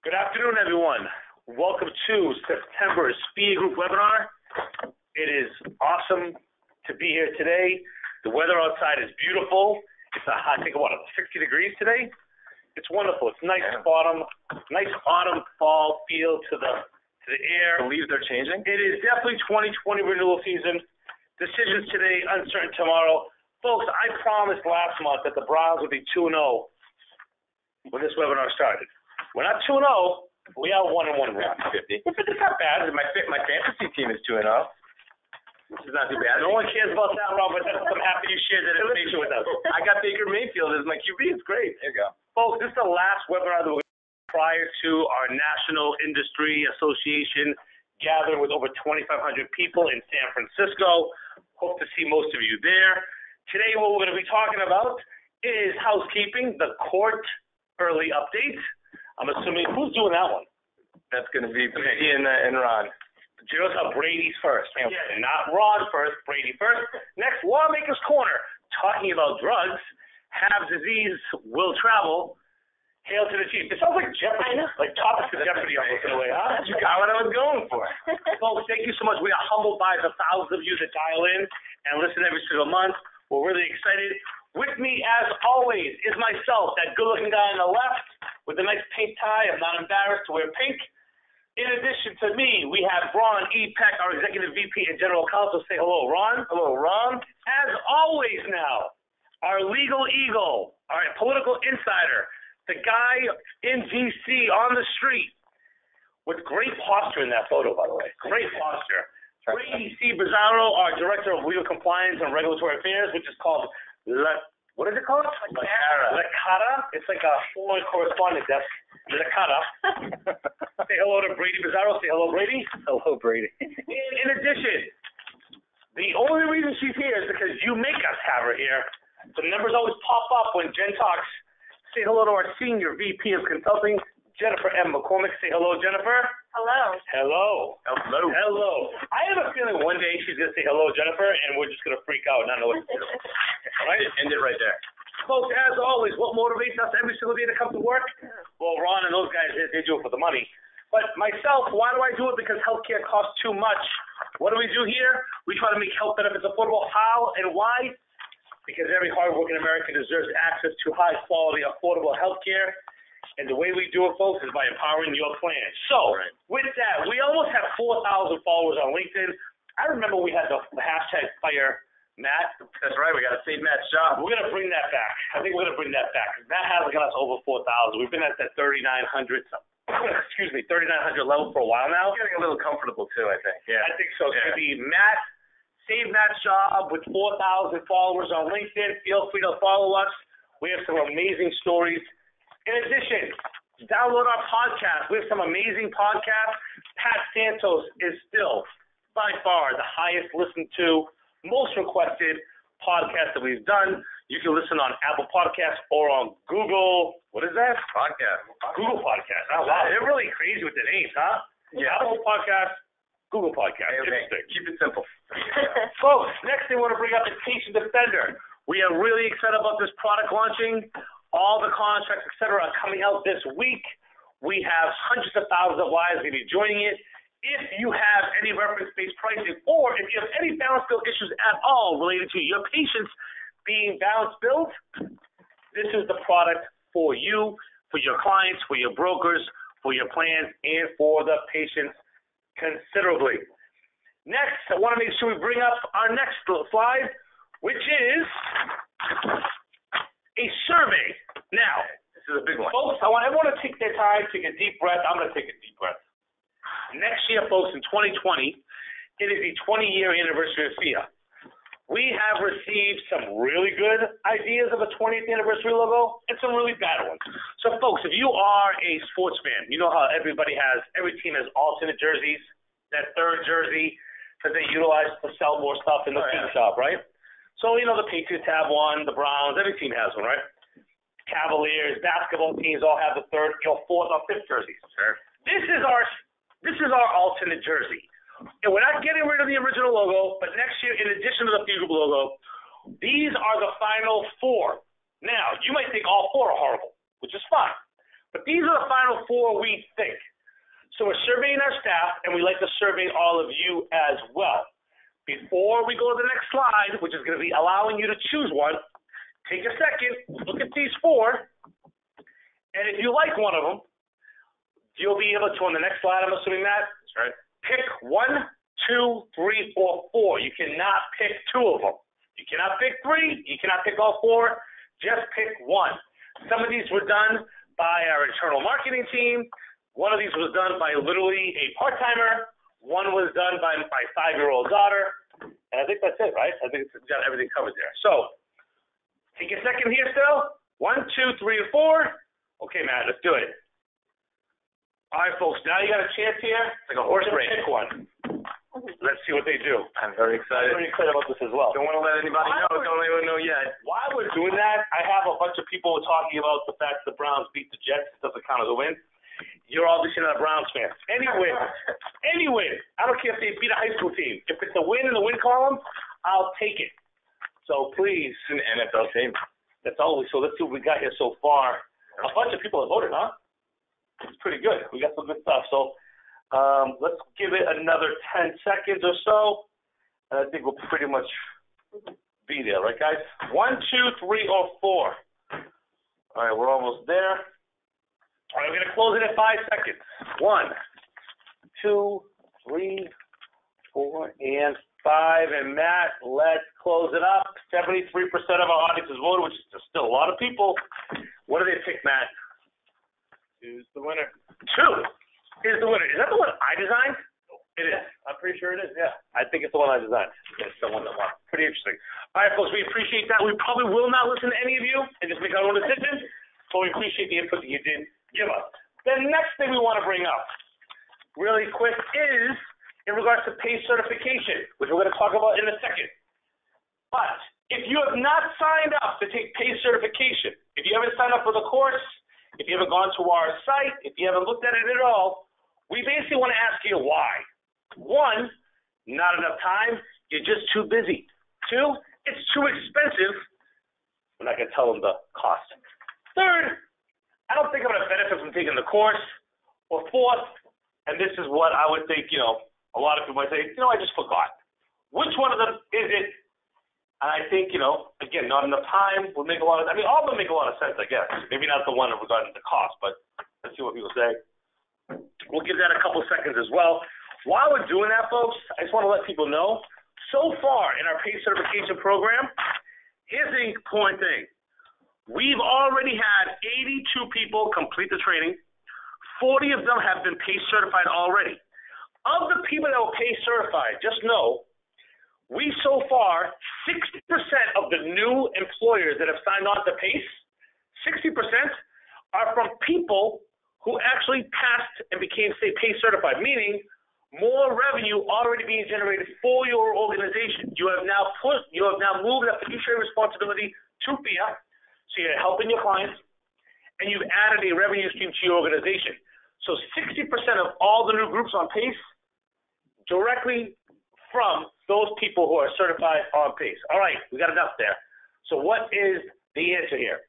Good afternoon, everyone. Welcome to September's Phia Group webinar. It is awesome to be here today. The weather outside is beautiful. It's I think about 60 degrees today. It's wonderful. It's nice autumn fall feel to the air. The leaves are changing. It is definitely 2020 renewal season. Decisions today, uncertain tomorrow. Folks, I promised last month that the Browns would be 2-0 when this webinar started. We're not 2-0. We are 1-1 round 50. It's not bad. My fantasy team is 2-0. Which is not too bad. No one cares about that, Robert. I'm happy you shared that information with us. I got Baker Mayfield as my QB. It's great. There you go. Folks, this is the last webinar that we're going to do prior to our National Industry Association gathering with over 2,500 people in San Francisco. Hope to see most of you there. Today, what we're going to be talking about is housekeeping, the court early update. I'm assuming, who's doing that one? That's going to be Brady and Ron. Just Brady's first. Yeah, not Ron first, Brady first. Next, Lawmaker's Corner, talking about drugs, have disease, will travel, hail to the chief. It sounds like Jeopardy, like topics of Jeopardy almost in a way, huh? You got what I was going for. Folks, thank you so much. We are humbled by the thousands of you that dial in and listen every single month. We're really excited. With me, as always, is myself, that good-looking guy on the left with the nice pink tie. I'm not embarrassed to wear pink. In addition to me, we have Ron E. Peck, our Executive VP and General Counsel. Say hello, Ron. Hello, Ron. As always now, our legal eagle, our political insider, the guy in D.C. on the street with great posture in that photo, by the way. Great posture. Brady C. Bizzarro, our Director of Legal Compliance and Regulatory Affairs, which is called what is it called? La Cara. It's like a foreign correspondent desk. La Cara. Say hello to Brady Bizzarro. Say hello, Brady. Hello, Brady. In addition, the only reason she's here is because you make us have her here. The numbers always pop up when Jen talks. Say hello to our Senior VP of Consulting, Jennifer M. McCormick. Say hello, Jennifer. Hello. Hello. Hello. Hello. I have a feeling one day she's going to say hello, Jennifer, and we're just going to freak out and not know what to do. Right? End it right there. Folks, as always, what motivates us every single day to come to work? Well, Ron and those guys, they do it for the money. But myself, why do I do it? Because healthcare costs too much. What do we do here? We try to make health benefits affordable. How and why? Because every hardworking American deserves access to high-quality, affordable healthcare. And the way we do it, folks, is by empowering your plan. So, with that, we almost have 4,000 followers on LinkedIn. I remember we had the hashtag Fire Matt. That's right. We got to save Matt's job. We're going to bring that back. I think we're going to bring that back. Matt has got us over 4,000. We've been at that 3,900 level for a while now. We're getting a little comfortable, too, I think. Yeah. I think so. It's going to be Matt, Save Matt's Job with 4,000 followers on LinkedIn. Feel free to follow us. We have some amazing stories. In addition, download our podcast. We have some amazing podcasts. Pat Santos is still, by far, the highest listened to, most requested podcast that we've done. You can listen on Apple Podcasts or on Google. What is that? Podcast. Google Podcasts. Oh, wow. They're really crazy with the names, huh? Yeah. Apple Podcasts, Google Podcasts. Okay. Keep it simple. Folks, next thing we want to bring up is Patient Defender. We are really excited about this product launching. All the contracts, et cetera, are coming out this week. We have hundreds of thousands of lives going to be joining it. If you have any reference-based pricing or if you have any balance bill issues at all related to your patients being balance billed, this is the product for you, for your clients, for your brokers, for your plans, and for the patients considerably. Next, I want to make sure we bring up our next slide, which is a survey. Now, this is a big one. Folks, I want everyone to take their time, take a deep breath. I'm going to take a deep breath. Next year, folks, in 2020, it is the 20-year anniversary of Phia. We have received some really good ideas of a 20th anniversary logo and some really bad ones. So, folks, if you are a sports fan, you know how every team has alternate jerseys, that third jersey that they utilize to sell more stuff in the team shop, right? So, you know, the Patriots have one, the Browns, every team has one, right? Cavaliers, basketball teams all have the third, fourth, or fifth jerseys. Sure. This is our alternate jersey. And we're not getting rid of the original logo, but next year, in addition to the Phia Group logo, these are the final four. Now, you might think all four are horrible, which is fine. But these are the final four we think. So we're surveying our staff, and we like to survey all of you as well. Before we go to the next slide, which is going to be allowing you to choose one, take a second, look at these four, and if you like one of them, you'll be able to, on the next slide, I'm assuming that, That's right. pick 1, 2, 3, or 4. You cannot pick two of them. You cannot pick three. You cannot pick all four. Just pick one. Some of these were done by our internal marketing team. One of these was done by literally a part-timer. One was done by my 5-year-old daughter. And I think that's it, right? I think it's got everything covered there. So take a second here still. 1, 2, 3, and 4. Okay, Matt, let's do it. All right, folks, now you got a chance here. It's like a horse race. Pick one. Let's see what they do. I'm very excited. I'm very excited about this as well. Don't want to let anybody know. Don't even know yet. While we're doing that, I have a bunch of people talking about the fact the Browns beat the Jets. It doesn't count as a win. You're obviously not a Browns fan. Anyway, I don't care if they beat a high school team. If it's a win in the win column, I'll take it. So please. It's an NFL team. That's always. So let's see what we got here so far. A bunch of people have voted, huh? It's pretty good. We got some good stuff. So let's give it another 10 seconds or so. And I think we'll pretty much be there, right, guys? 1, 2, 3, or 4. All right, we're almost there. All right, we're going to close it at 5 seconds. 1, 2, 3, 4, and 5. And Matt, let's close it up. 73% of our audience has voted, which is still a lot of people. What do they pick, Matt? 2's the winner. 2 is the winner. Is that the one I designed? It is. I'm pretty sure it is, yeah. I think it's the one I designed. It's the one that won. Pretty interesting. All right, folks, we appreciate that. We probably will not listen to any of you and just make our own decision, but we appreciate the input that you did give us. The next thing we want to bring up really quick is in regards to pay certification, which we're going to talk about in a second. But if you have not signed up to take pay certification, if you haven't signed up for the course, if you haven't gone to our site, if you haven't looked at it at all, we basically want to ask you why. 1, not enough time. You're just too busy. 2, it's too expensive. We're not going to tell them the cost. 3rd, I don't think I'm going to benefit from taking the course. Or 4th, and this is what I would think, a lot of people might say, I just forgot. Which one of them is it? And I think, again, not enough time would make a lot of, all of them make a lot of sense, I guess. Maybe not the one regarding the cost, but let's see what people say. We'll give that a couple seconds as well. While we're doing that, folks, I just want to let people know, so far in our pay certification program, here's the important thing. We've already had 82 people complete the training. 40 of them have been pay certified already. Of the people that were pay certified, just know, we so far, 60% of the new employers that have signed on to PACE, 60% are from people who actually passed and became, say, PACE certified, meaning more revenue already being generated for your organization. You have now moved that fiduciary responsibility to Phia, so you're helping your clients, and you've added a revenue stream to your organization. So 60% of all the new groups on PACE directly from those people who are certified on PACE. All right, we got enough there. So what is the answer here?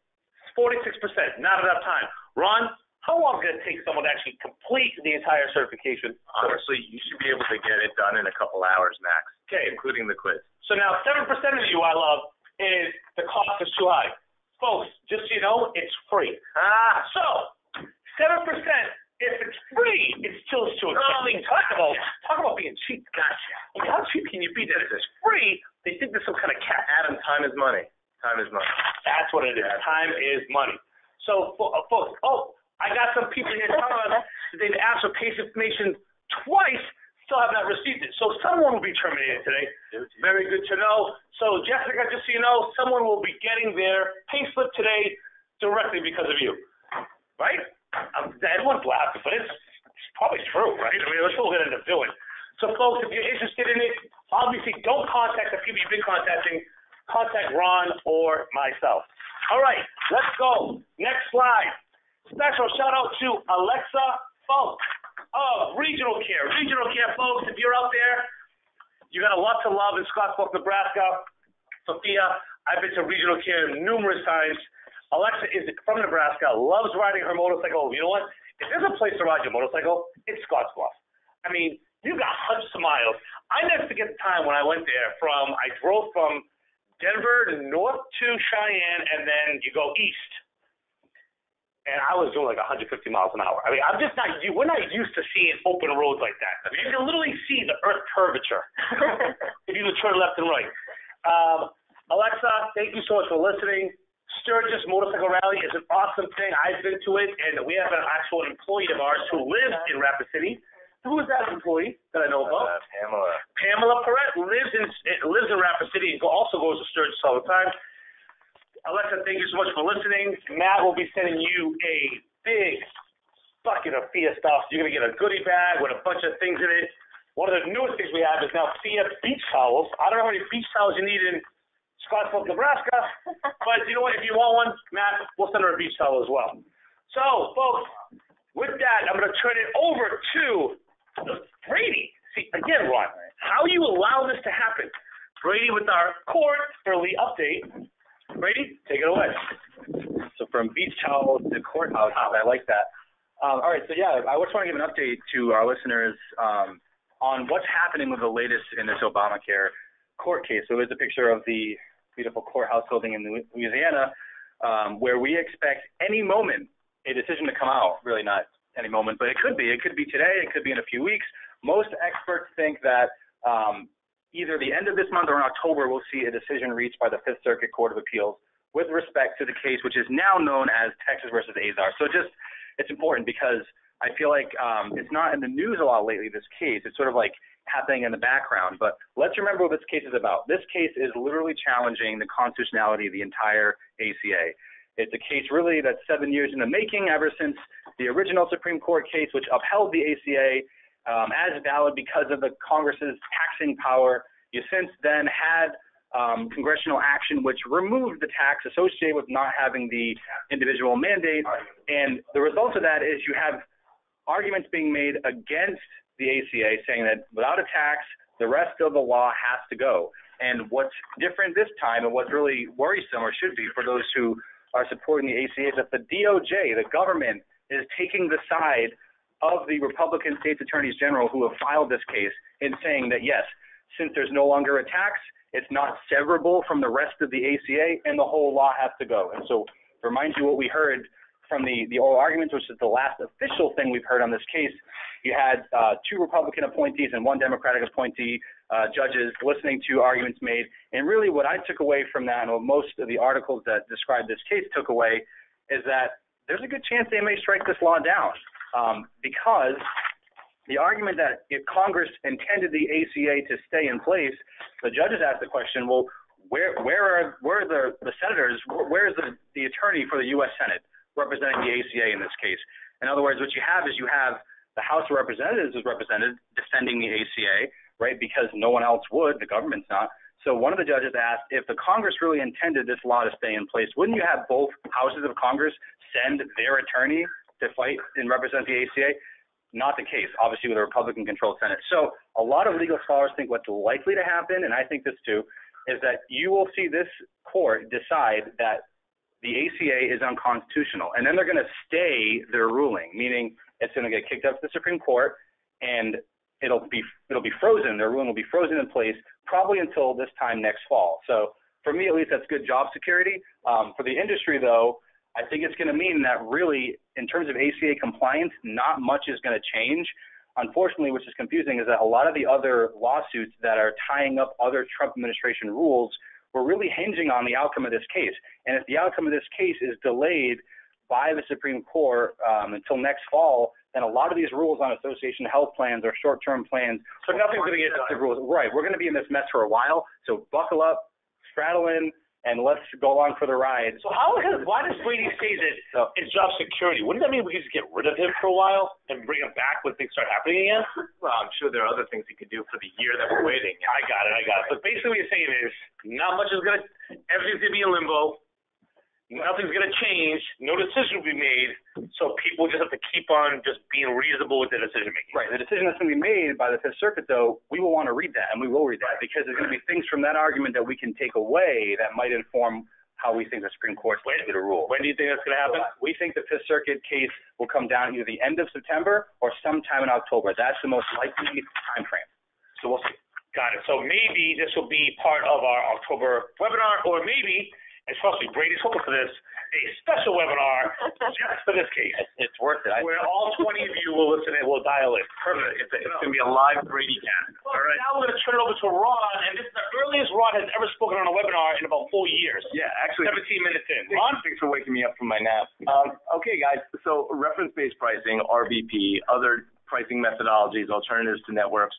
46%, not enough time. Ron, how long is it take someone to actually complete the entire certification? Honestly, you should be able to get it done in a couple hours max. Okay. Including the quiz. So now 7% of you I love is the cost is too high. Folks, just so you know, it's free. So 7%, if it's free, it's still too expensive. Talk about being cheap. Gotcha. How cheap can you be that if it's free, they think there's some kind of cap? Adam, time is money. Time is money. That's what it is. Time is money. So, folks, I got some people here telling us that they've asked for PACE information twice, still have not received it. So someone will be terminated today. Very good to know. So, Jessica, just so you know, someone will be getting their pay slip today directly because of you. Right? Everyone's laughing, but it's probably true, right? That's what we're going to end up doing. So, folks, if you're interested in it, obviously don't contact the people you've been contacting. Contact Ron or myself. All right, let's go. Next slide. Special shout out to Alexa Funk of Regional Care. Regional Care, folks, if you're out there, you got a lot to love in Scottsbluff, Nebraska. Sophia, I've been to Regional Care numerous times. Alexa is from Nebraska, loves riding her motorcycle. You know what? If there's a place to ride your motorcycle, it's Scottsbluff. I mean, you got hundreds of miles. I never forget the time when I went there I drove from Denver to north to Cheyenne, and then you go east. And I was doing like 150 miles an hour. I mean, we're not used to seeing open roads like that. I mean, you can literally see the earth curvature if you turn left and right. Alexa, thank you so much for listening. Sturgis Motorcycle Rally is an awesome thing. I've been to it, and we have an actual employee of ours who lives in Rapid City. Who is that employee that I know about? Pamela. Pamela Perret lives in Rapid City and also goes to Sturgis all the time. Alexa, thank you so much for listening. Matt will be sending you a big bucket of Phia stuff. You're going to get a goodie bag with a bunch of things in it. One of the newest things we have is now Phia beach towels. I don't know how many beach towels you need in Scottsbluff, Nebraska, but you know what? If you want one, Matt, we'll send her a beach towel as well. So, folks, with that, I'm going to turn it over to Brady. See, again, Ron, how you allow this to happen? Brady with our court early update. Brady, take it away. So from beach towels to courthouse, I like that. All right, so yeah, I just want to give an update to our listeners on what's happening with the latest in this Obamacare court case. So there's a picture of the beautiful courthouse building in Louisiana, where we expect any moment a decision to come out. Really not any moment, but it could be. It could be today. It could be in a few weeks. Most experts think that either the end of this month or in October, we'll see a decision reached by the Fifth Circuit Court of Appeals with respect to the case, which is now known as Texas versus Azar. So it's important because I feel like it's not in the news a lot lately, this case. It's sort of like happening in the background. But let's remember what this case is about. This case is literally challenging the constitutionality of the entire ACA. It's a case really that's 7 years in the making, ever since the original Supreme Court case, which upheld the ACA as valid because of the Congress's taxing power. You since then had congressional action which removed the tax associated with not having the individual mandate. And the result of that is you have arguments being made against the ACA saying that without a tax, the rest of the law has to go. And what's different this time, and what's really worrisome, or should be for those who are supporting the ACA, is that the DOJ, the government, is taking the side of the Republican States Attorneys General who have filed this case in saying that, yes, since there's no longer a tax, it's not severable from the rest of the ACA, and the whole law has to go. And so to remind you what we heard from the oral arguments, which is the last official thing we've heard on this case, you had 2 Republican appointees and 1 Democratic appointee judges listening to arguments made. And really what I took away from that, and what most of the articles that describe this case took away, is that there's a good chance they may strike this law down. Because the argument that if Congress intended the ACA to stay in place, the judges asked the question, well, where are the senators, where is the attorney for the U.S. Senate representing the ACA in this case? In other words, what you have is you have the House of Representatives is represented defending the ACA, right, because no one else would, the government's not. So one of the judges asked, if the Congress really intended this law to stay in place, wouldn't you have both houses of Congress send their attorney to fight and represent the ACA? Not the case, obviously, with a Republican-controlled Senate. So a lot of legal scholars think what's likely to happen, and I think this too, is that you will see this court decide that the ACA is unconstitutional, and then they're going to stay their ruling, meaning it's going to get kicked up to the Supreme Court, and it'll be frozen. Their ruling will be frozen in place probably until this time next fall. So for me, at least, that's good job security. For the industry, though, I think it's going to mean that really, in terms of ACA compliance, not much is going to change. Unfortunately, which is confusing, is that a lot of the other lawsuits that are tying up other Trump administration rules were really hinging on the outcome of this case. And if the outcome of this case is delayed by the Supreme Court until next fall, then a lot of these rules on association health plans or short-term plans, so nothing's going to get done. Rules. Right. We're going to be in this mess for a while. So buckle up, straddle in, and let's go along for the ride. So why does Brady say that it's job security? Wouldn't that mean we could just get rid of him for a while and bring him back when things start happening again? Well, I'm sure there are other things he could do for the year that we're waiting. I got it. But basically what you're saying is not much is going to – everything's going to be in limbo. Nothing's going to change. No decision will be made. So people just have to keep on just being reasonable with their decision-making. Right. The decision that's going to be made by the Fifth Circuit, though, we will want to read that, and we will read that, because there's going to be things from that argument that we can take away that might inform how we think the Supreme Court's going to rule. When do you think that's going to happen? We think the Fifth Circuit case will come down either the end of September or sometime in October. That's the most likely time frame. So we'll see. Got it. So maybe this will be part of our October webinar, or maybe, and trust me, Brady's hoping for this, a special webinar just for this case. It's worth it. Where all 20 of you will listen and will dial in. Perfect. It's going to be a live Brady cast. All right. Now we're going to turn it over to Ron, and this is the earliest Ron has ever spoken on a webinar in about 4 years. Yeah, actually. 17 minutes in. Ron? Thanks for waking me up from my nap. Okay, guys. So reference-based pricing, RBP, other pricing methodologies, alternatives to networks.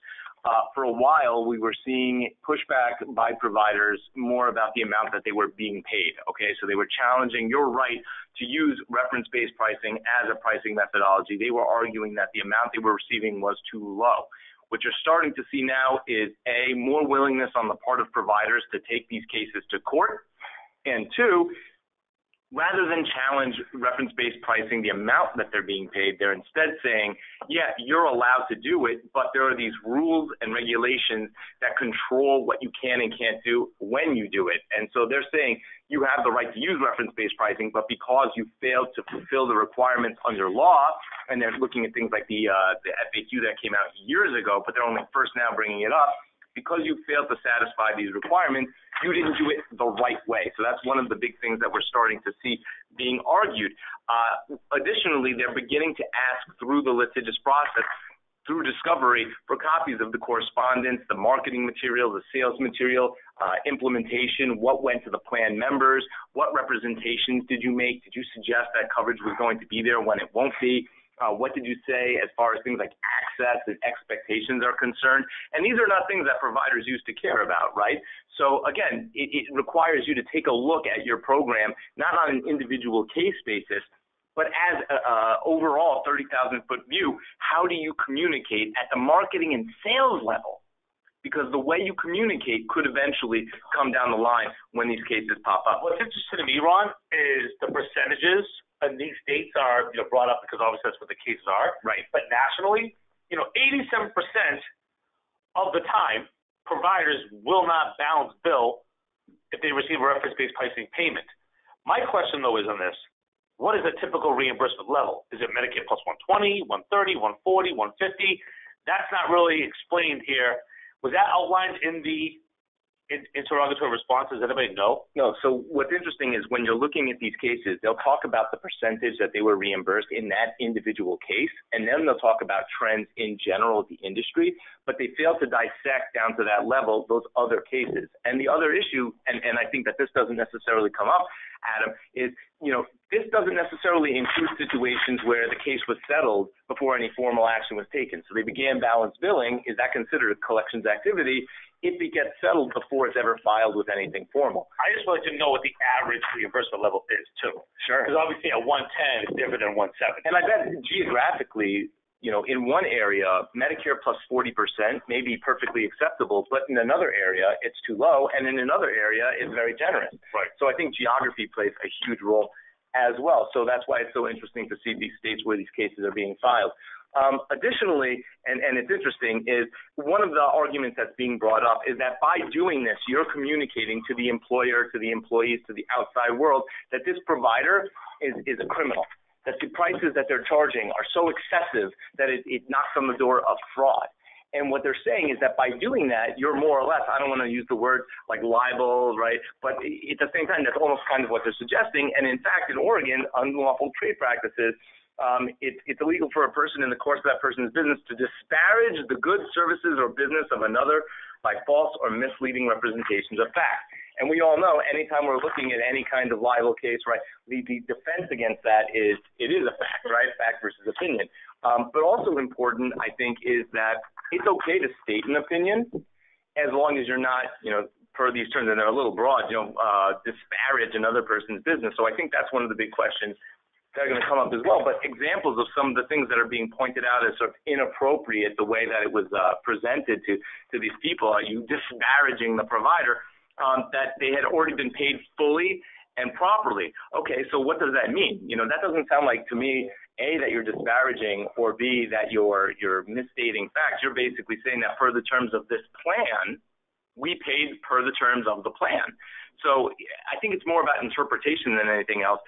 For a while, we were seeing pushback by providers more about the amount that they were being paid, okay? So they were challenging your right to use reference-based pricing as a pricing methodology. They were arguing that the amount they were receiving was too low. What you're starting to see now is, A, more willingness on the part of providers to take these cases to court, and two, rather than challenge reference-based pricing, the amount that they're being paid, they're instead saying, yeah, you're allowed to do it, but there are these rules and regulations that control what you can and can't do when you do it. And so they're saying you have the right to use reference-based pricing, but because you failed to fulfill the requirements under law, and they're looking at things like the FAQ that came out years ago, but they're only first now bringing it up, because you failed to satisfy these requirements, you didn't do it the right way. So that's one of the big things that we're starting to see being argued. Additionally, they're beginning to ask through the litigious process, through discovery, for copies of the correspondence, the marketing material, the sales material, implementation, what went to the plan members, what representations did you make? Did you suggest that coverage was going to be there when it won't be? What did you say as far as things like access and expectations are concerned? And these are not things that providers used to care about, right? So again, it requires you to take a look at your program, not on an individual case basis, but as an overall 30,000-foot view. How do you communicate at the marketing and sales level? Because the way you communicate could eventually come down the line when these cases pop up. What's interesting to me, Ron, is the percentages. And these dates are, brought up because obviously that's what the cases are. Right. But nationally, 87% of the time, providers will not balance bill if they receive a reference-based pricing payment. My question, though, is on this. What is a typical reimbursement level? Is it Medicare plus 120, 130, 140, 150? That's not really explained here. Was that outlined in the interrogatory responses? Does anybody know? No. So what's interesting is when you're looking at these cases, they'll talk about the percentage that they were reimbursed in that individual case, and then they'll talk about trends in general of the industry, but they fail to dissect down to that level those other cases. And the other issue, and I think that this doesn't necessarily come up, Adam, is, this doesn't necessarily include situations where the case was settled before any formal action was taken. So they began balance billing. Is that considered a collections activity if it gets settled before it's ever filed with anything formal? I just wanted to know what the average reimbursement level is, too. Sure. Because obviously at 110, it's different than 170. And I bet geographically, in one area, Medicare plus 40% may be perfectly acceptable, but in another area, it's too low, and in another area, it's very generous. Right. So I think geography plays a huge role as well. So that's why it's so interesting to see these states where these cases are being filed. Additionally, and it's interesting, is one of the arguments that's being brought up is that by doing this, you're communicating to the employer, to the employees, to the outside world, that this provider is a criminal, that the prices that they're charging are so excessive that it knocks on the door of fraud. And what they're saying is that by doing that, you're more or less, I don't want to use the word like libel, right? But at the same time, that's almost kind of what they're suggesting. And in fact, in Oregon, unlawful trade practices, it's illegal for a person in the course of that person's business to disparage the goods, services, or business of another by false or misleading representations of fact. And we all know anytime we're looking at any kind of libel case, right, the defense against that is it is a fact, right, fact versus opinion. But also important, I think, is that it's okay to state an opinion as long as you're not, per these terms, and they're a little broad, disparage another person's business. So I think that's one of the big questions that are going to come up as well. But examples of some of the things that are being pointed out as sort of inappropriate, the way that it was presented to these people, are you disparaging the provider that they had already been paid fully and properly. Okay, so what does that mean? That doesn't sound like to me, A, that you're disparaging, or B, that you're misstating facts. You're basically saying that per the terms of this plan, we paid per the terms of the plan. So I think it's more about interpretation than anything else.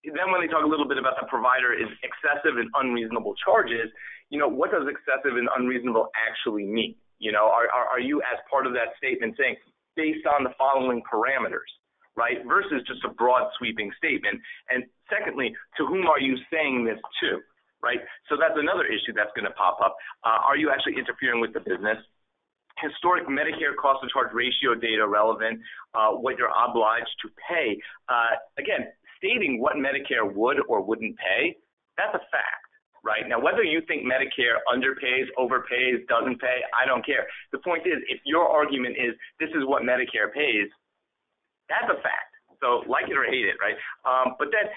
Then when they talk a little bit about the provider is excessive and unreasonable charges, what does excessive and unreasonable actually mean? Are you as part of that statement saying based on the following parameters, right, versus just a broad sweeping statement? And secondly, to whom are you saying this to, right? So that's another issue that's going to pop up. Are you actually interfering with the business? Historic Medicare cost to charge ratio data relevant, what you're obliged to pay. Again, stating what Medicare would or wouldn't pay, that's a fact, right? Now, whether you think Medicare underpays, overpays, doesn't pay, I don't care. The point is, if your argument is this is what Medicare pays, that's a fact. So like it or hate it, right? But that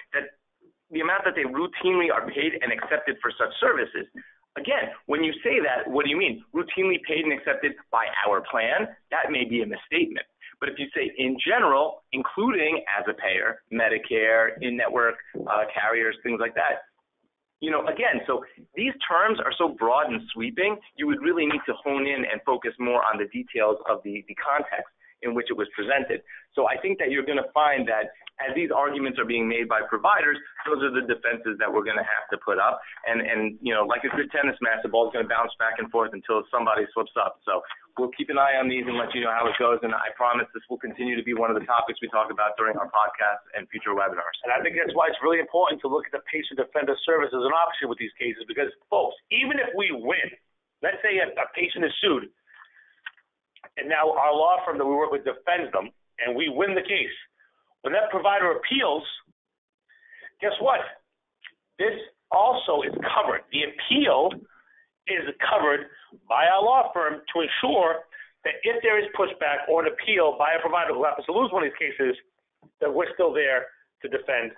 the amount that they routinely are paid and accepted for such services, again, when you say that, what do you mean? Routinely paid and accepted by our plan? That may be a misstatement. But if you say in general, including as a payer, Medicare, in-network carriers, things like that, again, so these terms are so broad and sweeping, you would really need to hone in and focus more on the details of the context in which it was presented. So I think that you're going to find that as these arguments are being made by providers, those are the defenses that we're going to have to put up. And like a good tennis match, the ball's going to bounce back and forth until somebody slips up. So we'll keep an eye on these and let you know how it goes. And I promise this will continue to be one of the topics we talk about during our podcast and future webinars. And I think that's why it's really important to look at the patient defender service as an option with these cases, because, folks, even if we win, let's say a patient is sued, and now our law firm that we work with defends them, and we win the case. When that provider appeals, guess what? This also is covered. The appeal is covered by our law firm to ensure that if there is pushback or an appeal by a provider who happens to lose one of these cases, that we're still there to defend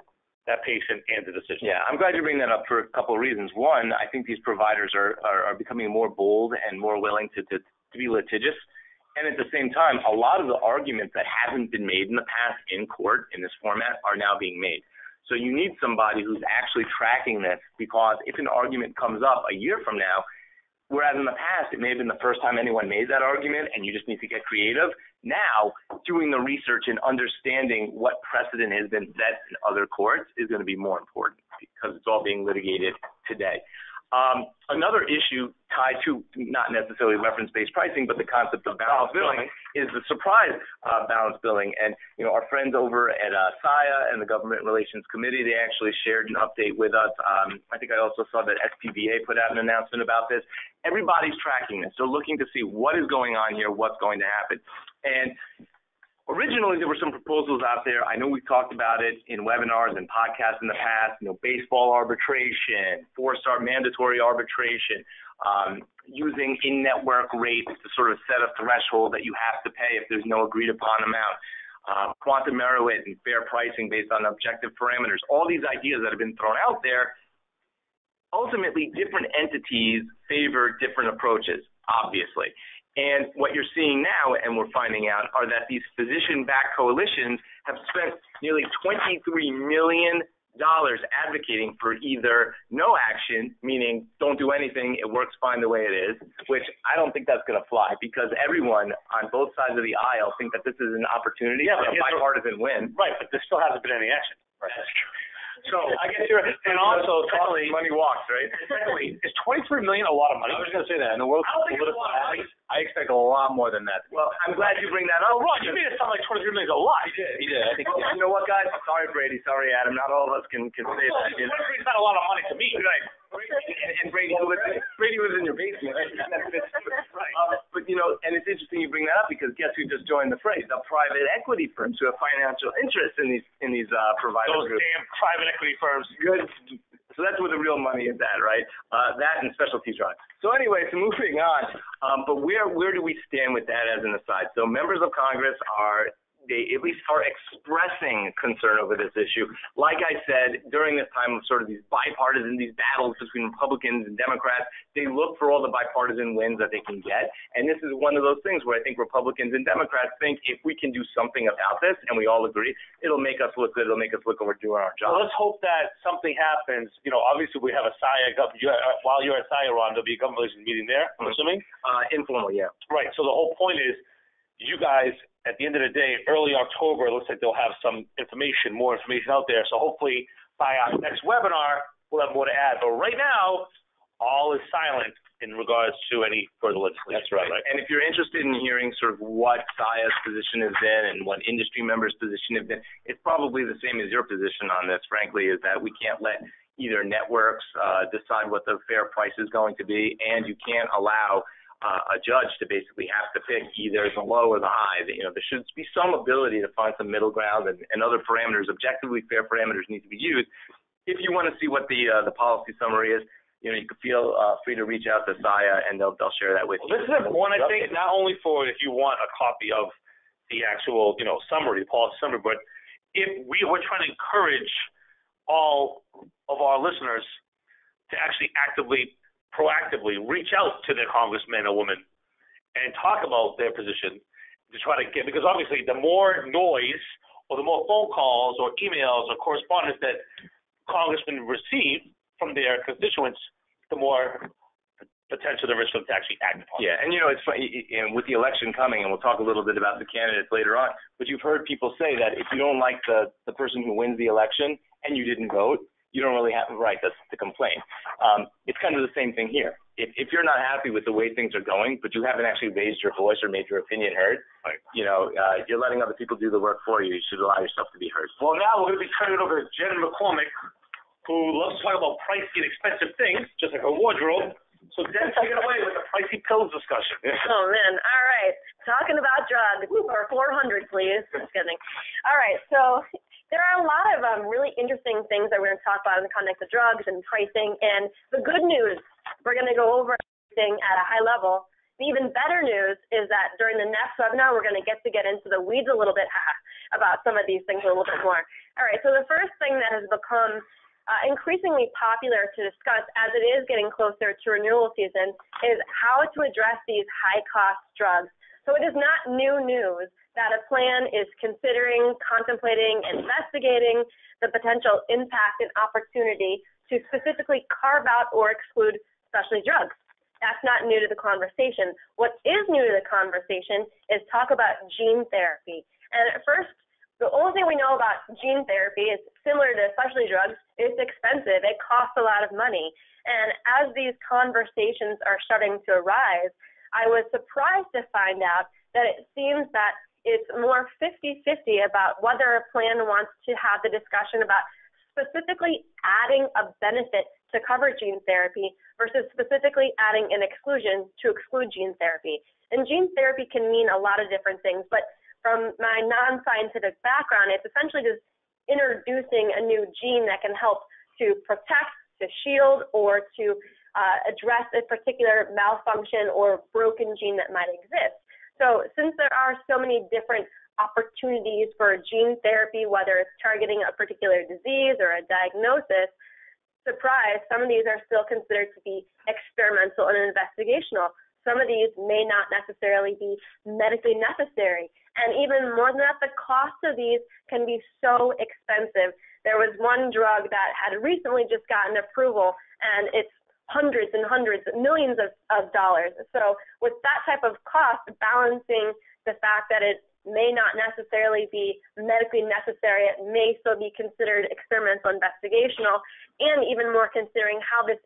that patient and the decision. Yeah, I'm glad you bring that up for a couple of reasons. One, I think these providers are becoming more bold and more willing to be litigious. And at the same time, a lot of the arguments that haven't been made in the past in court in this format are now being made. So you need somebody who's actually tracking this, because if an argument comes up a year from now, whereas in the past it may have been the first time anyone made that argument and you just need to get creative, now doing the research and understanding what precedent has been set in other courts is going to be more important because it's all being litigated today. Another issue tied to not necessarily reference-based pricing, but the concept of balance billing is the surprise balance billing. And, our friends over at SIA and the Government Relations Committee, they actually shared an update with us. I think I also saw that SPVA put out an announcement about this. Everybody's tracking this. They're looking to see what is going on here, what's going to happen. And originally, there were some proposals out there. I know we've talked about it in webinars and podcasts in the past, baseball arbitration, 4-star mandatory arbitration, using in-network rates to sort of set a threshold that you have to pay if there's no agreed-upon amount, quantum merit and fair pricing based on objective parameters. All these ideas that have been thrown out there, ultimately, different entities favor different approaches, obviously. And what you're seeing now, and we're finding out, are that these physician-backed coalitions have spent nearly $23 million advocating for either no action, meaning don't do anything, it works fine the way it is, which I don't think that's going to fly, because everyone on both sides of the aisle think that this is an opportunity for a bipartisan win. Right, but there still hasn't been any action. Right. That's true. So I guess and also, secondly, money walks, right? Secondly, is $23 million a lot of money? I was going to say that. In the world, I expect a lot more than that. Well, I'm glad you bring that up. Oh, Ron, you made it sound like $23 million is a lot. He did. I think. You know what, guys? Sorry, Brady. Sorry, Adam. Not all of us can say that. $23 million is not a lot of money to me. Right. And Brady was in your basement. Right. But and it's interesting you bring that up, because guess who just joined the fray? The private equity firms who have financial interest in these provider groups. Those damn private equity firms. Good. So that's where the real money is at, right? That and specialty drugs. So anyway, so moving on. But where do we stand with that as an aside? So members of Congress they at least are expressing concern over this issue. Like I said, during this time of sort of these battles between Republicans and Democrats, they look for all the bipartisan wins that they can get. And this is one of those things where I think Republicans and Democrats think if we can do something about this, and we all agree, it'll make us look good. It'll make us look like we're doing our job. Well, let's hope that something happens. Obviously we have a SIA, while you're at SIA, Ron, there'll be a government relations meeting there, I'm assuming? Informal, yeah. Right. So the whole point is you guys at the end of the day, early October, it looks like they'll have some more information out there. So hopefully by our next webinar, we'll have more to add. But right now, all is silent in regards to any further legislation. That's right. And if you're interested in hearing sort of what SIA's position has been and what industry members' position have been, it's probably the same as your position on this, frankly, is that we can't let either networks decide what the fair price is going to be, and you can't allow a judge to basically have to pick either the low or the high. You know, there should be some ability to find some middle ground, and other parameters, objectively fair parameters, need to be used. If you want to see what the policy summary is, you know, you can feel free to reach out to SIA, and they'll share that with you. This is important, I think, not only for if you want a copy of the actual, you know, summary, the policy summary, but if we're trying to encourage all of our listeners to actually proactively reach out to their congressman or woman and talk about their position to try to get, because obviously the more noise or the more phone calls or emails or correspondence that congressmen receive from their constituents, the more potential there is for them to actually act upon. Yeah, and you know, it's funny, and with the election coming, and we'll talk a little bit about the candidates later on, but you've heard people say that if you don't like the person who wins the election and you didn't vote, you don't really have a right to complain. It's kind of the same thing here. If you're not happy with the way things are going, but you haven't actually raised your voice or made your opinion heard, right, you know, you're letting other people do the work for you. You should allow yourself to be heard. Well, now we're going to be turning it over to Jen McCormick, who loves to talk about pricey and expensive things, just like her wardrobe. So Jen, take it away with the pricey pills discussion. Oh, man. All right. Talking about drugs for 400, please. Just kidding. All right. So there are a lot of really interesting things that we're going to talk about in the context of drugs and pricing. And the good news, we're going to go over everything at a high level. The even better news is that during the next webinar, we're going to get into the weeds a little bit about some of these things a little bit more. All right. So the first thing that has become increasingly popular to discuss as it is getting closer to renewal season is how to address these high-cost drugs. So it is not new news that a plan is considering, contemplating, investigating the potential impact and opportunity to specifically carve out or exclude specialty drugs. That's not new to the conversation. What is new to the conversation is talk about gene therapy. And at first, the only thing we know about gene therapy is similar to specialty drugs. It's expensive. It costs a lot of money. And as these conversations are starting to arise, I was surprised to find out that it seems that it's more 50-50 about whether a plan wants to have the discussion about specifically adding a benefit to cover gene therapy versus specifically adding an exclusion to exclude gene therapy. And gene therapy can mean a lot of different things, but from my non-scientific background, it's essentially just introducing a new gene that can help to protect, to shield, or to address a particular malfunction or broken gene that might exist. So since there are so many different opportunities for gene therapy, whether it's targeting a particular disease or a diagnosis, surprise, some of these are still considered to be experimental and investigational. Some of these may not necessarily be medically necessary. And even more than that, the cost of these can be so expensive. There was one drug that had recently just gotten approval, and it's hundreds and hundreds, millions of dollars. So with that type of cost, balancing the fact that it may not necessarily be medically necessary, it may still be considered experimental investigational, and even more considering how this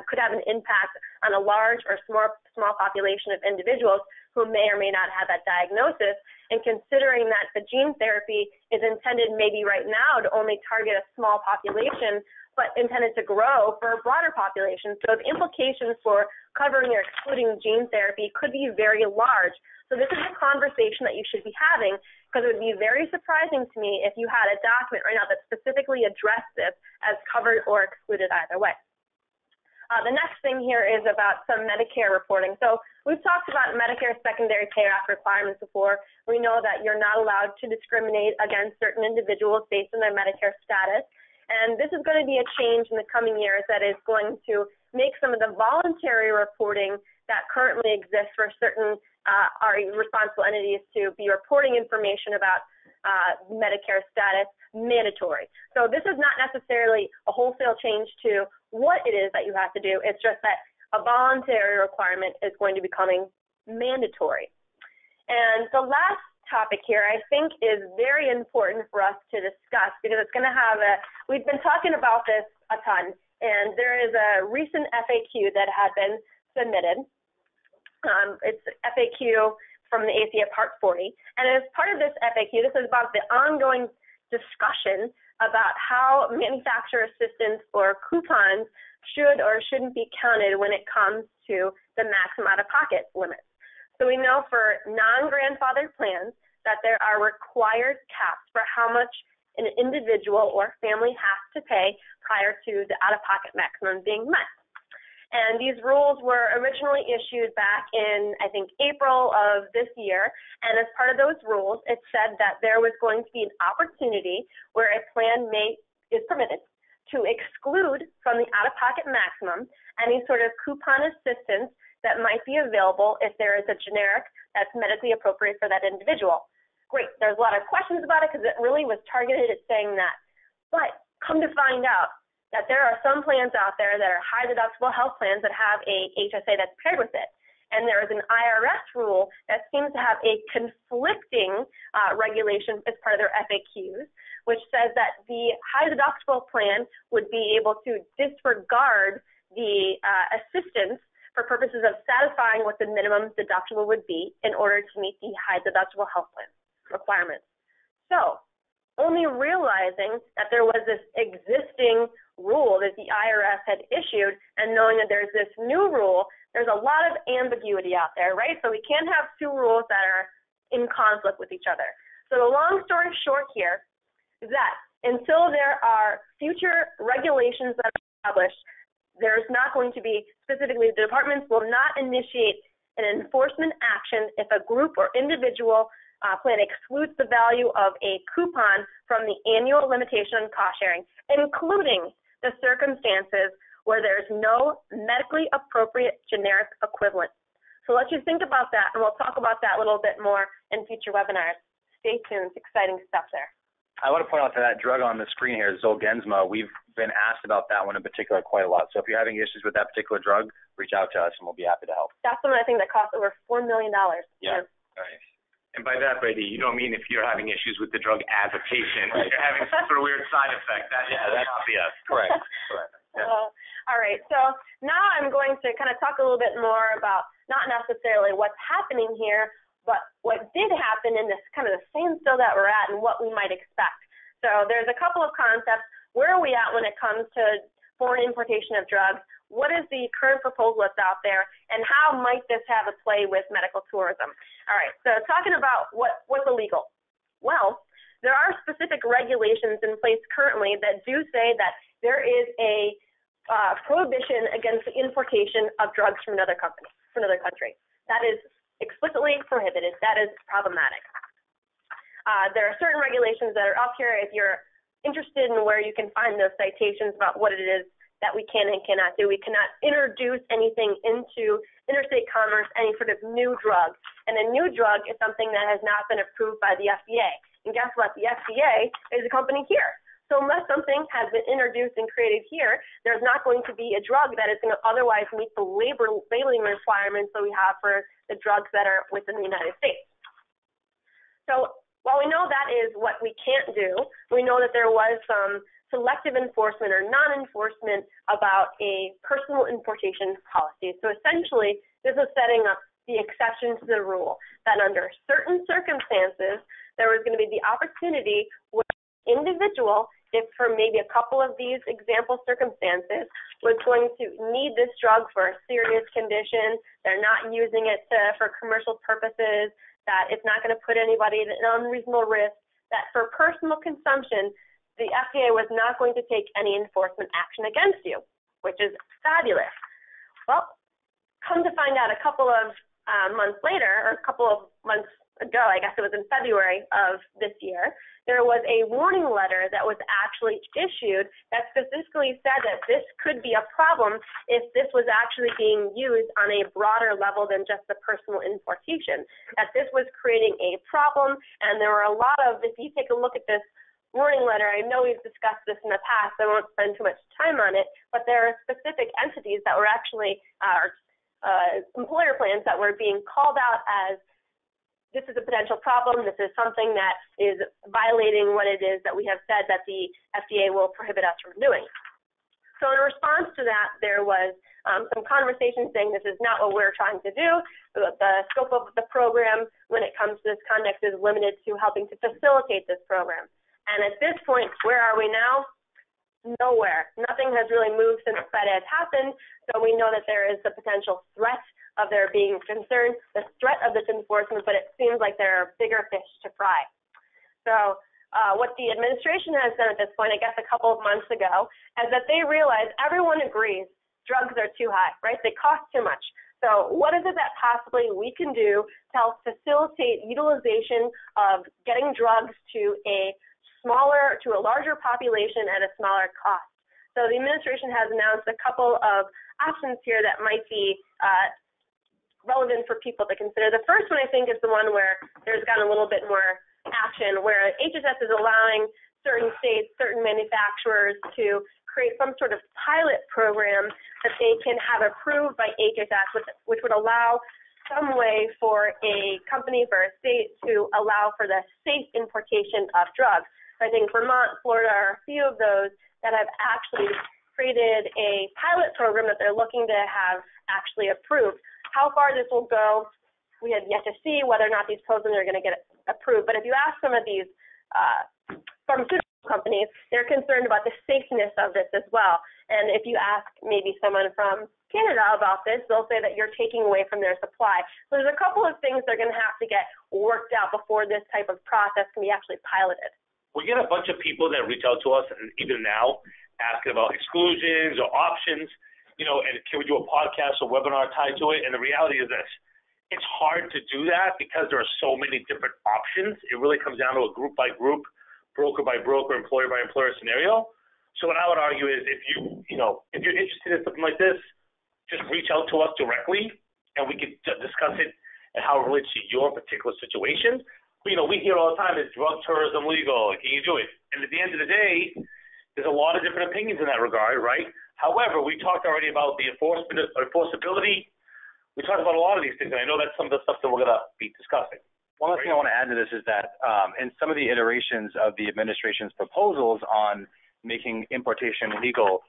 could have an impact on a large or small population of individuals who may or may not have that diagnosis, and considering that the gene therapy is intended maybe right now to only target a small population, but intended to grow for a broader population. So the implications for covering or excluding gene therapy could be very large. So this is a conversation that you should be having, because it would be very surprising to me if you had a document right now that specifically addressed this as covered or excluded either way. The next thing here is about some Medicare reporting. So we've talked about Medicare Secondary Care Act requirements before. We know that you're not allowed to discriminate against certain individuals based on their Medicare status. And this is going to be a change in the coming years that is going to make some of the voluntary reporting that currently exists for certain our responsible entities to be reporting information about Medicare status mandatory. So this is not necessarily a wholesale change to what it is that you have to do. It's just that a voluntary requirement is going to be becoming mandatory. And the last topic here, I think, is very important for us to discuss because it's going to have we've been talking about this a ton, and there is a recent FAQ that had been submitted. It's FAQ from the ACA Part 40, and as part of this FAQ, this is about the ongoing discussion about how manufacturer assistance or coupons should or shouldn't be counted when it comes to the maximum out-of-pocket limits. So we know for non-grandfathered plans that there are required caps for how much an individual or family has to pay prior to the out-of-pocket maximum being met. And these rules were originally issued back in, I think, April of this year. And as part of those rules, it said that there was going to be an opportunity where a plan is permitted to exclude from the out-of-pocket maximum any sort of coupon assistance that might be available if there is a generic that's medically appropriate for that individual. Great. There's a lot of questions about it because it really was targeted at saying that. But come to find out that there are some plans out there that are high deductible health plans that have a HSA that's paired with it. And there is an IRS rule that seems to have a conflicting regulation as part of their FAQs, which says that the high deductible plan would be able to disregard the assistance for purposes of satisfying what the minimum deductible would be in order to meet the high deductible health plan requirements. So only realizing that there was this existing rule that the IRS had issued and knowing that there's this new rule, there's a lot of ambiguity out there, right? So we can't have two rules that are in conflict with each other. So the long story short here is that until there are future regulations that are established, there's not going to be, specifically the departments will not initiate an enforcement action if a group or individual plan excludes the value of a coupon from the annual limitation on cost sharing, including the circumstances where there's no medically appropriate generic equivalent. So let's just think about that, and we'll talk about that a little bit more in future webinars. Stay tuned. It's exciting stuff there. I want to point out to that drug on the screen here, Zolgensma. We've been asked about that one in particular quite a lot. So if you're having issues with that particular drug, reach out to us, and we'll be happy to help. That's one I think that costs over $4 million. Yeah. Nice. And by that, Brady, you don't mean if you're having issues with the drug as a patient, right. You're having some sort of weird side effect. That's obvious. Correct. Correct. Yeah. All right. So now I'm going to kind of talk a little bit more about not necessarily what's happening here, but what did happen in this kind of the standstill that we're at and what we might expect. So there's a couple of concepts. Where are we at when it comes to foreign importation of drugs? What is the current proposal that's out there, and how might this have a play with medical tourism? All right, so talking about what's illegal. Well, there are specific regulations in place currently that do say that there is a prohibition against the importation of drugs from another country. That is explicitly prohibited. That is problematic. There are certain regulations that are up here. If you're interested in where you can find those citations about what it is that we can and cannot do. We cannot introduce anything into interstate commerce, any sort of new drug. And a new drug is something that has not been approved by the FDA. And guess what? The FDA is a company here. So unless something has been introduced and created here, there's not going to be a drug that is going to otherwise meet the labeling requirements that we have for the drugs that are within the United States. So while we know that is what we can't do, we know that there was some selective enforcement or non-enforcement about a personal importation policy. So essentially, this is setting up the exception to the rule that under certain circumstances, there was going to be the opportunity where an individual, if for maybe a couple of these example circumstances, was going to need this drug for a serious condition, they're not using it for commercial purposes, that it's not going to put anybody at an unreasonable risk, that for personal consumption, the FDA was not going to take any enforcement action against you, which is fabulous. Well, come to find out a couple of months later, or a couple of months ago, I guess it was in February of this year, there was a warning letter that was actually issued that specifically said that this could be a problem if this was actually being used on a broader level than just the personal importation, that this was creating a problem, and there were a lot of, if you take a look at this warning letter, I know we've discussed this in the past, I won't spend too much time on it, but there are specific entities that were actually employer plans that were being called out as this is a potential problem. This is something that is violating what it is that we have said that the FDA will prohibit us from doing. So in response to that, there was some conversation saying this is not what we're trying to do. The scope of the program when it comes to this conduct is limited to helping to facilitate this program. And at this point, where are we now? Nowhere. Nothing has really moved since that has happened. So we know that there is the potential threat of there being concern, the threat of this enforcement, but it seems like there are bigger fish to fry. So what the administration has done at this point, I guess a couple of months ago, is that they realize everyone agrees drugs are too high, right? They cost too much. So what is it that possibly we can do to help facilitate utilization of getting drugs to a larger population at a smaller cost? So the administration has announced a couple of options here that might be relevant for people to consider. The first one, I think, is the one where there's gotten a little bit more action, where HHS is allowing certain states, certain manufacturers to create some sort of pilot program that they can have approved by HHS, which would allow some way for a company, for a state, to allow for the safe importation of drugs. I think Vermont, Florida are a few of those that have actually created a pilot program that they're looking to have actually approved. How far this will go, we have yet to see whether or not these programs are going to get approved. But if you ask some of these pharmaceutical companies, they're concerned about the safeness of this as well. And if you ask maybe someone from Canada about this, they'll say that you're taking away from their supply. So there's a couple of things they're going to have to get worked out before this type of process can be actually piloted. We get a bunch of people that reach out to us, and even now, asking about exclusions or options, and can we do a podcast or webinar tied to it? And the reality is this: it's hard to do that because there are so many different options. It really comes down to a group by group, broker by broker, employer by employer scenario. So what I would argue is if you're interested in something like this, just reach out to us directly, and we can discuss it and how it relates to your particular situation. But, we hear all the time, is drug tourism legal? Can you do it? And at the end of the day, there's a lot of different opinions in that regard, right? However, we talked already about the enforceability. We talked about a lot of these things, and I know that's some of the stuff that we're going to be discussing. One other thing I want to add to this is that in some of the iterations of the administration's proposals on making importation legal,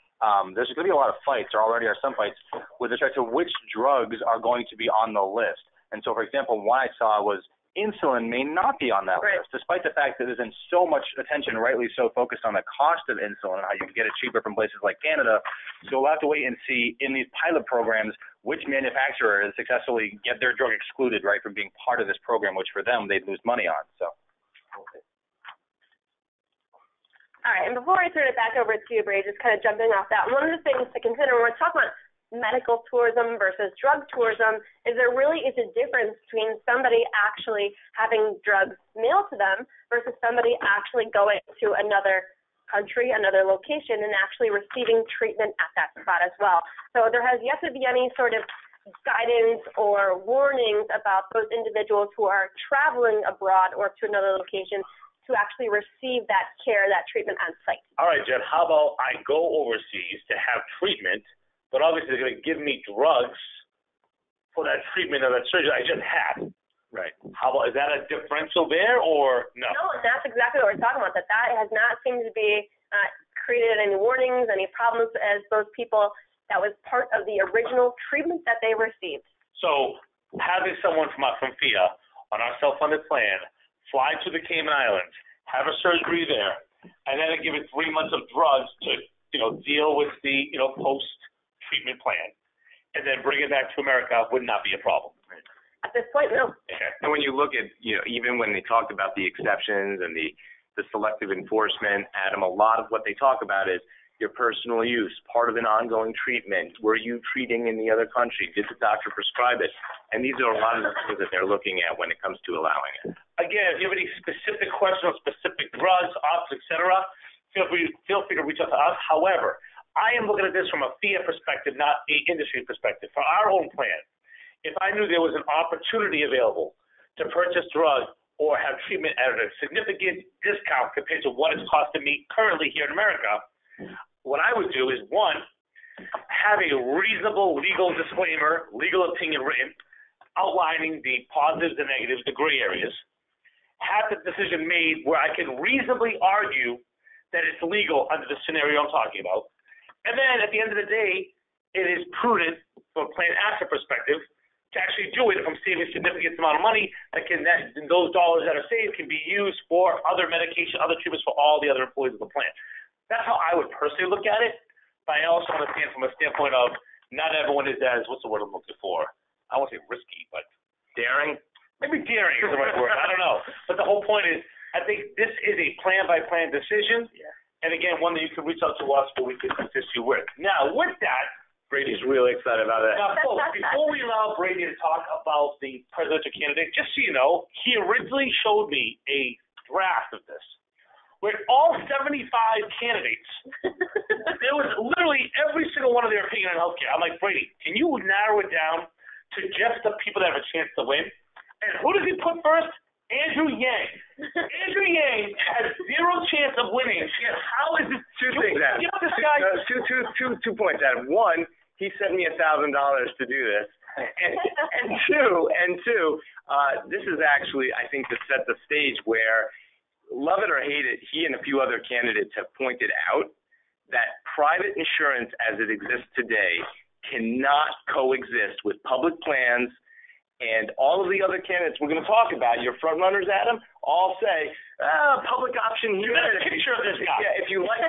there's going to be a lot of fights, or already are some fights, with respect to which drugs are going to be on the list. And so, for example, one I saw was insulin may not be on that list, despite the fact that there's been so much attention, rightly so, focused on the cost of insulin and how you can get it cheaper from places like Canada. So we'll have to wait and see in these pilot programs which manufacturers successfully get their drug excluded, right, from being part of this program, which for them they'd lose money on. So. All right, and before I turn it back over to you, Brady, just kind of jumping off that, one of the things to consider when we're talking about medical tourism versus drug tourism is there really is a difference between somebody actually having drugs mailed to them versus somebody actually going to another country, another location, and actually receiving treatment at that spot as well. So there has yet to be any sort of guidance or warnings about those individuals who are traveling abroad or to another location to actually receive that care, that treatment on site. All right, Jen, how about I go overseas to have treatment, but obviously they're going to give me drugs for that treatment or that surgery I just had. Right. How about, is that a differential there or no? No, and that's exactly what we're talking about, that has not seemed to be created any warnings, any problems as those people, that was part of the original treatment that they received. So having someone from Phia on our self-funded plan fly to the Cayman Islands, have a surgery there, and then give it 3 months of drugs to, deal with the, post-treatment plan, and then bring it back to America would not be a problem. At this point, no. And when you look at, even when they talked about the exceptions and the selective enforcement, Adam, a lot of what they talk about is your personal use, part of an ongoing treatment. Were you treating in the other country? Did the doctor prescribe it? And these are a lot of the things that they're looking at when it comes to allowing it. Again, if you have any specific questions on specific drugs, ops, et cetera, feel free to reach out to us. However, I am looking at this from a Phia perspective, not an industry perspective. For our own plan, if I knew there was an opportunity available to purchase drugs or have treatment at a significant discount compared to what it's costing me currently here in America, what I would do is, one, have a reasonable legal disclaimer, legal opinion written outlining the positives and negatives, the gray areas, have the decision made where I can reasonably argue that it's legal under the scenario I'm talking about. And then at the end of the day, it is prudent from a plan asset perspective to actually do it if I'm saving a significant amount of money those dollars that are saved can be used for other medication, other treatments for all the other employees of the plan. That's how I would personally look at it. But I also understand from a standpoint of not everyone is as, what's the word I'm looking for? I won't say risky, but Daring? maybe daring is the right word. I don't know. But the whole point is, I think this is a plan-by-plan decision. Yeah. And again, one that you can reach out to us where we can assist you with. Now, with that, Brady's really excited about it. now, folks, before we allow Brady to talk about the presidential candidate, just so you know, he originally showed me a draft of this with all 75 candidates. There was literally every single one of their opinion on healthcare. I'm like, Brady, can you narrow it down to just the people that have a chance to win? And who does he put first? Andrew Yang. Andrew Yang has zero chance of winning. How is it? Two things, Adam. This guy. Two points, Adam. One, he sent me $1,000 to do this, and two, this is actually, I think, to set the stage where, love it or hate it, he and a few other candidates have pointed out that private insurance as it exists today cannot coexist with public plans. And all of the other candidates we're going to talk about, your front runners, Adam, all say, public option here. There's a picture of this guy. Yeah, if you like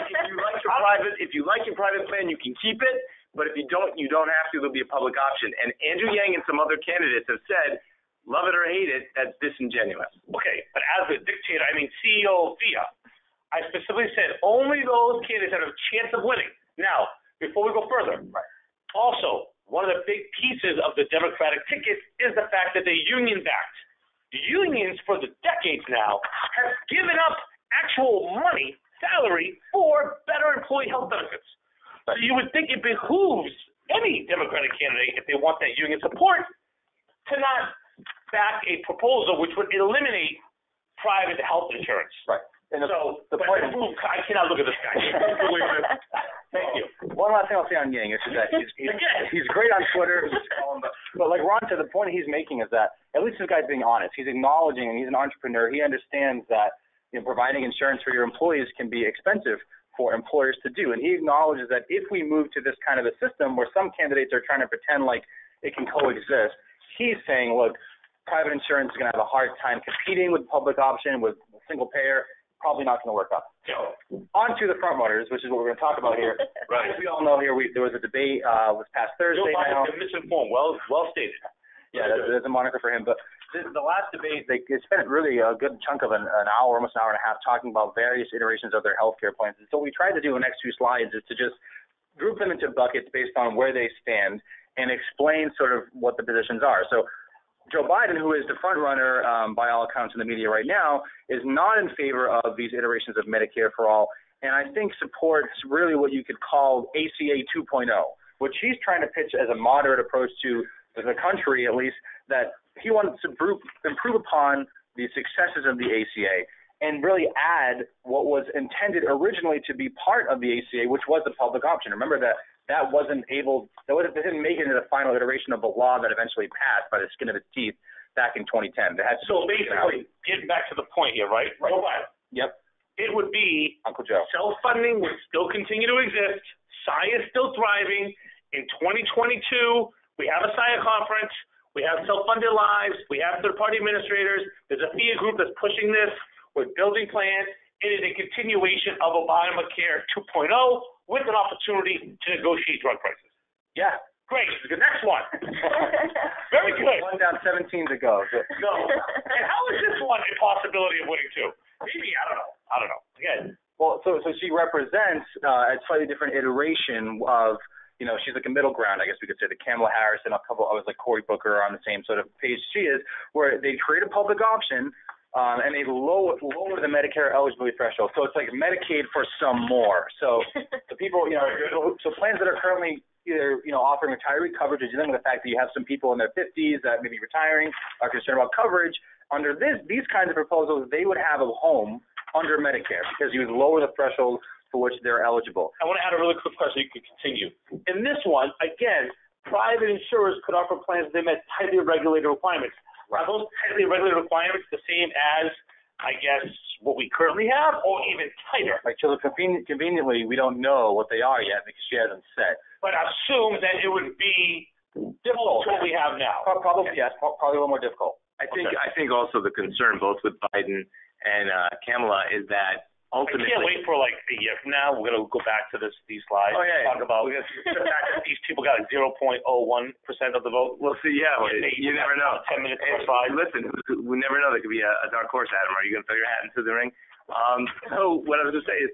your private plan, you can keep it. But if you don't have to. There'll be a public option. And Andrew Yang and some other candidates have said, love it or hate it, that's disingenuous. Okay, but as a dictator, I mean CEO of Phia, I specifically said only those candidates that have a chance of winning. Now, before we go further, also, one of the big pieces of the Democratic ticket is the fact that they're union-backed. The unions, for the decades now, have given up actual money, salary, for better employee health benefits. So you would think it behooves any Democratic candidate, if they want that union support, to not back a proposal which would eliminate private health insurance. Right. And so the point is, I cannot look at this guy. Thank you. One last thing I'll say on Yang is that he's great on Twitter. But like Ron said, the point he's making is that at least this guy's being honest. He's acknowledging, and he's an entrepreneur. He understands that providing insurance for your employees can be expensive for employers to do. And he acknowledges that if we move to this kind of a system where some candidates are trying to pretend like it can coexist, he's saying, look, private insurance is going to have a hard time competing with public option, with single payer. Probably not going to work out. So, on to the front runners, which is what we're going to talk about here. Right. As we all know here, there was a debate was past Thursday now. Misinformed. Well stated. Yeah, there's a moniker for him. But the last debate, they spent really a good chunk of an hour, almost an hour and a half, talking about various iterations of their healthcare plans. And so what we tried to do in the next few slides is to just group them into buckets based on where they stand and explain sort of what the positions are. So Joe Biden, who is the front runner by all accounts in the media right now, is not in favor of these iterations of Medicare for All, and I think supports really what you could call ACA 2.0, which he's trying to pitch as a moderate approach to the country, at least, that he wants to improve upon the successes of the ACA and really add what was intended originally to be part of the ACA, which was the public option. Remember that they didn't make it into the final iteration of the law that eventually passed by the skin of its teeth back in 2010. So basically, getting back to the point here, right? Right. Yep. It would be Uncle Joe. Self-funding would still continue to exist. SCI is still thriving. In 2022, we have a SCI conference. We have self-funded lives. We have third-party administrators. There's a Phia Group that's pushing this. We're building plans. It is a continuation of Obamacare 2.0 with an opportunity to negotiate drug prices. Yeah. Great. The next one. Very good. One down, 17 to go. No. And how is this one a possibility of winning too? Maybe, I don't know. Again. Well, so she represents a slightly different iteration of, she's like a middle ground, I guess we could say, the Kamala Harris and like Cory Booker are on the same sort of page she is, where they create a public option and they lower the Medicare eligibility threshold. So it's like Medicaid for some more. So the people, so plans that are currently either, offering retiree coverage or dealing with the fact that you have some people in their 50s that may be retiring, are concerned about coverage. Under these kinds of proposals, they would have a home under Medicare because you would lower the threshold for which they're eligible. I want to add a really quick question. You can continue. In this one, again, private insurers could offer plans that met tightly regulated requirements. Are those tightly regulated requirements the same as, I guess, what we currently have, or even tighter? Right, so conveniently, we don't know what they are yet because she hasn't said. But assume that it would be difficult to what we have now. Probably, yes, probably a little more difficult. I think also the concern both with Biden and Kamala is that ultimately, I can't wait for like a year from now. We're gonna go back to these slides. Oh yeah. Talk about the fact that these people got 0.01% of the vote. We'll see. Yeah, you never know. 10 minutes per slide. Listen, we never know. There could be a dark horse, Adam. Are you gonna throw your hat into the ring? So what I was gonna say is,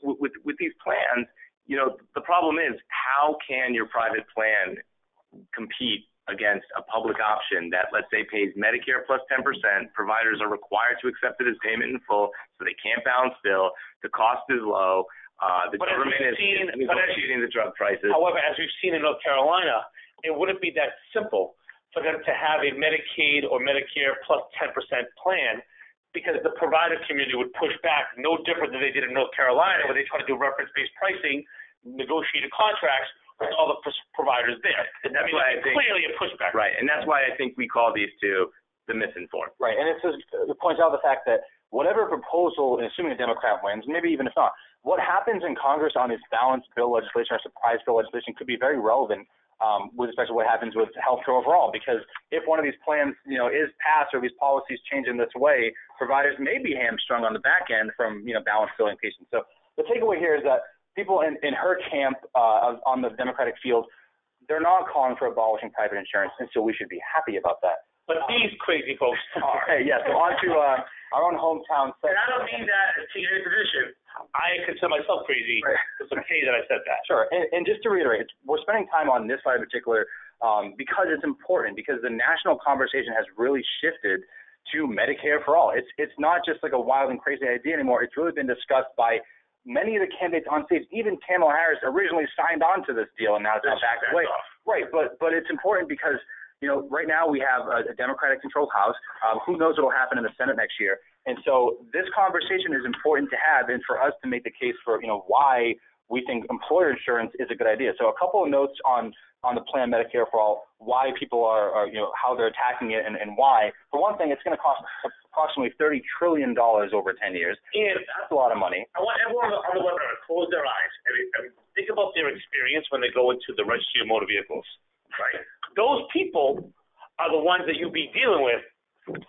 with these plans, the problem is how can your private plan compete against a public option that, let's say, pays Medicare plus 10%. Providers are required to accept it as payment in full, so they can't balance bill. The cost is low. The government is negotiating the drug prices. However, as we've seen in North Carolina, it wouldn't be that simple for them to have a Medicaid or Medicare plus 10% plan, because the provider community would push back, no different than they did in North Carolina, where they try to do reference-based pricing, negotiated contracts with all the providers there. And that's why I think clearly a pushback. Right, and that's why I think we call these two the misinformed. Right, and it points out the fact that whatever proposal, and assuming a Democrat wins, maybe even if not, what happens in Congress on this balanced bill legislation or surprise bill legislation could be very relevant with respect to what happens with healthcare overall. Because if one of these plans, is passed or these policies change in this way, providers may be hamstrung on the back end from, balanced billing patients. So the takeaway here is that people in her camp on the Democratic field, they're not calling for abolishing private insurance, and so we should be happy about that. But these crazy folks are. Okay, yeah, so on to our own hometown. And I don't mean that as taking any position. I consider myself crazy. Right. It's okay that I said that. Sure, and just to reiterate, we're spending time on this slide in particular because it's important, because the national conversation has really shifted to Medicare for all. It's not just like a wild and crazy idea anymore. It's really been discussed by many of the candidates on stage. Even Kamala Harris originally signed on to this deal, and now it's backed away. Right, but it's important because right now we have a Democratic-controlled House. Who knows what will happen in the Senate next year? And so this conversation is important to have, and for us to make the case for why we think employer insurance is a good idea. So a couple of notes on the plan Medicare for all, why people are how they're attacking it, and why. For one thing, it's going to cost approximately $30 trillion over 10 years. And that's a lot of money. I want everyone on the webinar to close their eyes and think about their experience when they go into the registry of motor vehicles, right? Those people are the ones that you'll be dealing with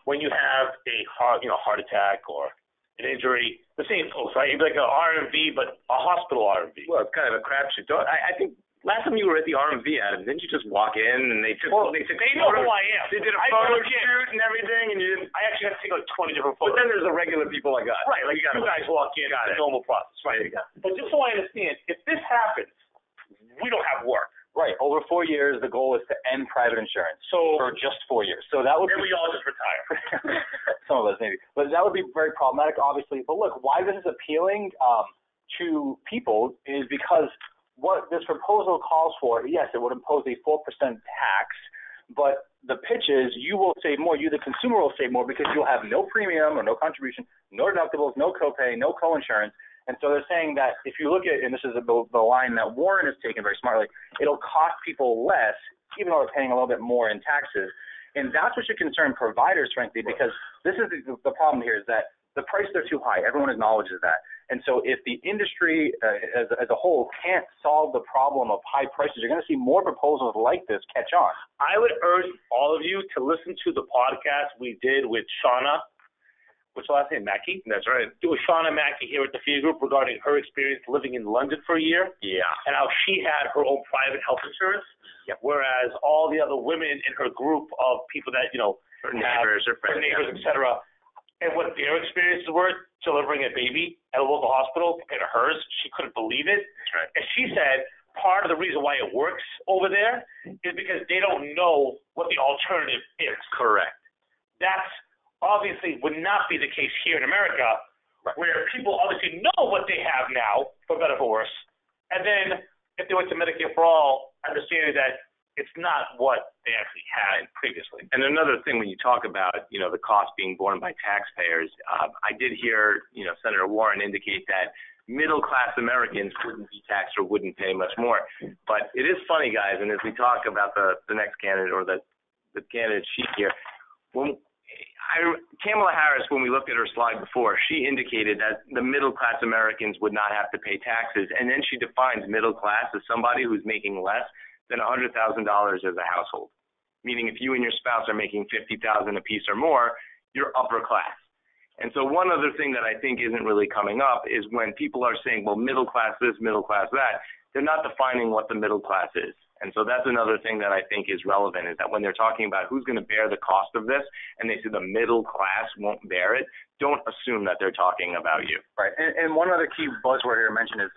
when you have a heart attack or an injury. The same folks, right? You'd be like an RMV, but a hospital RMV. Well, it's kind of a crapshoot. I think last time you were at the RMV, Adam, didn't you just walk in and they know who I am. They did a photo shoot and everything, and you didn't. I actually had to take like 20 different photos. But then there's the regular people like us. Right, like you guys walk in, it's a normal process, right? But just so I understand, if this happens, we don't have work. Right. Over 4 years, the goal is to end private insurance. For just 4 years. So that would. Then we all just retire. Some of us maybe, but that would be very problematic, obviously. But look, why this is appealing to people is because what this proposal calls for. Yes, it would impose a 4% tax, but the pitch is you will save more. You, the consumer, will save more because you'll have no premium or no contribution, no deductibles, no copay, no coinsurance. And so they're saying that if you look at, and this is the line that Warren has taken very smartly, it'll cost people less, even though they're paying a little bit more in taxes. And that's what should concern providers, frankly, because this is the problem here is that the prices are too high. Everyone acknowledges that. And so if the industry as a whole can't solve the problem of high prices, you're going to see more proposals like this catch on. I would urge all of you to listen to the podcast we did with Shauna. What's her last name? Mackey? That's right. It was Shauna Mackey here at the Phia Group regarding her experience living in London for a year. Yeah. And how she had her own private health insurance. Yep. Whereas all the other women in her group of people that, her neighbors, her friends, et cetera, and what their experiences were delivering a baby at a local hospital compared to hers, she couldn't believe it. That's right. And she said part of the reason why it works over there is because they don't know what the alternative is. Correct. That's obviously would not be the case here in America, right, where people obviously know what they have now, for better or for worse, and then if they went to Medicare for all, understanding that it's not what they actually had previously. And another thing, when you talk about, the cost being borne by taxpayers, I did hear, Senator Warren indicate that middle-class Americans wouldn't be taxed or wouldn't pay much more. But it is funny, guys, and as we talk about the next candidate or the candidate sheet here, Kamala Harris, when we looked at her slide before, she indicated that the middle-class Americans would not have to pay taxes, and then she defines middle class as somebody who's making less than $100,000 as a household, meaning if you and your spouse are making $50,000 apiece or more, you're upper class. And so one other thing that I think isn't really coming up is when people are saying, well, middle class this, middle class that, they're not defining what the middle class is. And so that's another thing that I think is relevant, is that when they're talking about who's going to bear the cost of this, and they say the middle class won't bear it, don't assume that they're talking about you. Right. And one other key buzzword here mentioned is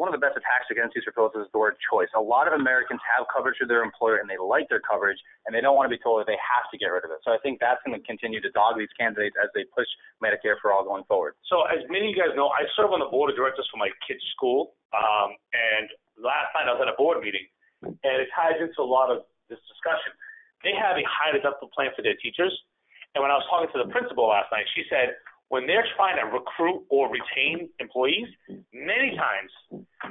one of the best attacks against these proposals is the word choice. A lot of Americans have coverage through their employer, and they like their coverage, and they don't want to be told that they have to get rid of it. So I think that's going to continue to dog these candidates as they push Medicare for all going forward. So as many of you guys know, I serve on the board of directors for my kids' school, and last night I was at a board meeting, and it ties into a lot of this discussion. They have a high deductible plan for their teachers, and when I was talking to the principal last night, she said when they're trying to recruit or retain employees, many times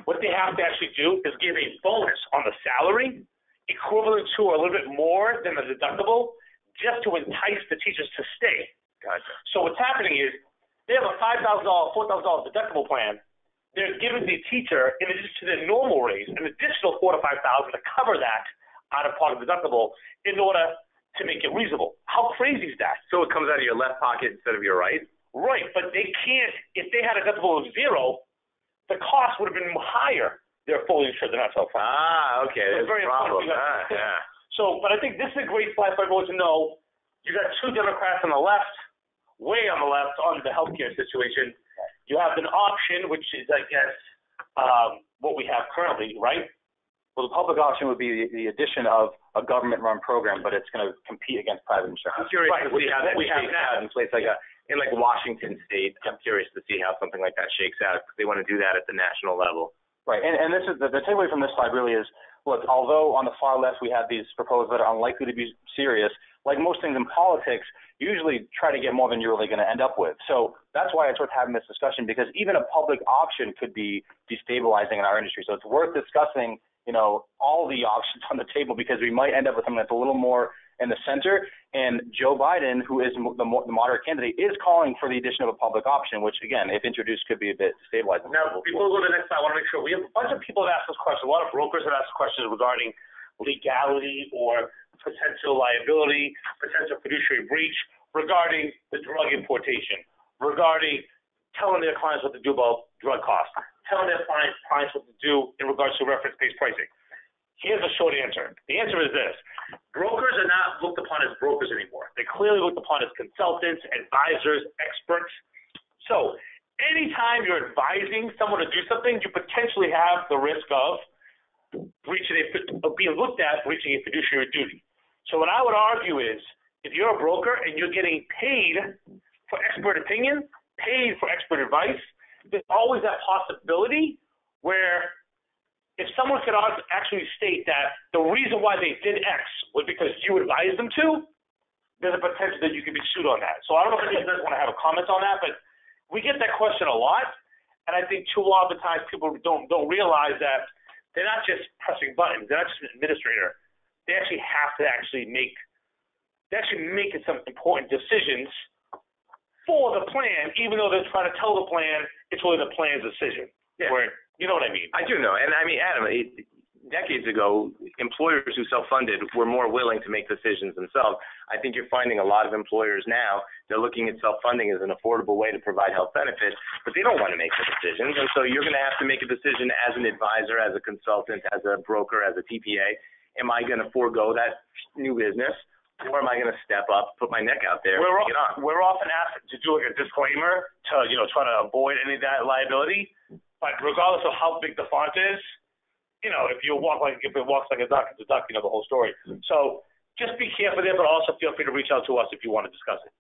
what they have to actually do is give a bonus on the salary equivalent to or a little bit more than the deductible just to entice the teachers to stay. Gotcha. So what's happening is they have a $5,000, $4,000 deductible plan. They're giving the teacher, in addition to their normal raise, an additional $4,000 to $5,000 to cover that out of part of the deductible in order to make it reasonable. How crazy is that? So it comes out of your left pocket instead of your right? Right, but they can't, if they had a deductible of zero, the cost would have been higher. They're fully insured, they're not self-funded. Ah, okay, So that's a problem. Yeah. So, but I think this is a great slide for everyone to know. You got two Democrats on the left, way on the left, on the healthcare situation. You have an option, which is, I guess, what we have currently, right? Well, the public option would be the addition of a government-run program, but it's going to compete against private insurance. I'm curious to see how that we have shakes out in place in Washington State. I'm curious to see how something like that shakes out, because they want to do that at the national level. Right, and this is the takeaway from this slide really is, look, although on the far left we have these proposals that are unlikely to be serious, like most things in politics, you usually try to get more than you're really going to end up with. So that's why it's worth having this discussion, because even a public option could be destabilizing in our industry. So it's worth discussing, all the options on the table, because we might end up with something that's a little more in the center. And Joe Biden, who is the moderate candidate, is calling for the addition of a public option, which, again, if introduced, could be a bit destabilizing. Now, before we go to the next slide, I want to make sure we have a bunch of people that ask us questions. A lot of brokers have asked questions regarding legality or potential liability, potential fiduciary breach, regarding the drug importation, regarding telling their clients what to do about drug costs, telling their clients what to do in regards to reference-based pricing. Here's a short answer. The answer is this. Brokers are not looked upon as brokers anymore. They're clearly looked upon as consultants, advisors, experts. So anytime you're advising someone to do something, you potentially have the risk of being looked at breaching a fiduciary duty. So what I would argue is, if you're a broker and you're getting paid for expert opinion, paid for expert advice, there's always that possibility where if someone could actually state that the reason why they did X was because you advised them to, there's a potential that you could be sued on that. So I don't know if any of you guys want to have a comment on that, but we get that question a lot, and I think too oftentimes people don't realize that they're not just pressing buttons, they're not just an administrator. They actually have to make some important decisions for the plan, even though they're trying to tell the plan it's really the plan's decision. Yeah. Where, you know what I mean? I do know. And I mean, Adam, decades ago, employers who self-funded were more willing to make decisions themselves. I think you're finding a lot of employers now, they're looking at self-funding as an affordable way to provide health benefits, but they don't want to make the decisions. And so you're going to have to make a decision as an advisor, as a consultant, as a broker, as a TPA. Am I going to forego that new business, or am I going to step up, put my neck out there, and take it on? We're often asked to do a disclaimer to, try to avoid any of that liability. But regardless of how big the font is, if it walks like a duck, it's a duck, the whole story. So just be careful there, but also feel free to reach out to us if you want to discuss it.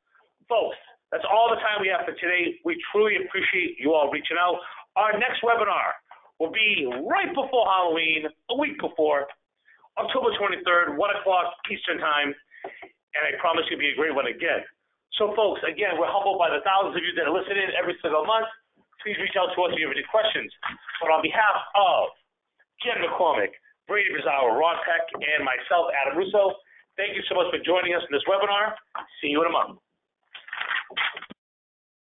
Folks, that's all the time we have for today. We truly appreciate you all reaching out. Our next webinar will be right before Halloween, a week before, October 23rd, 1 o'clock Eastern Time, and I promise you'll be a great one again. So, folks, again, we're humbled by the thousands of you that are listening every single month. please reach out to us if you have any questions. But on behalf of Jen McCormick, Brady Brazow, Ron Peck, and myself, Adam Russo, thank you so much for joining us in this webinar. See you in a month.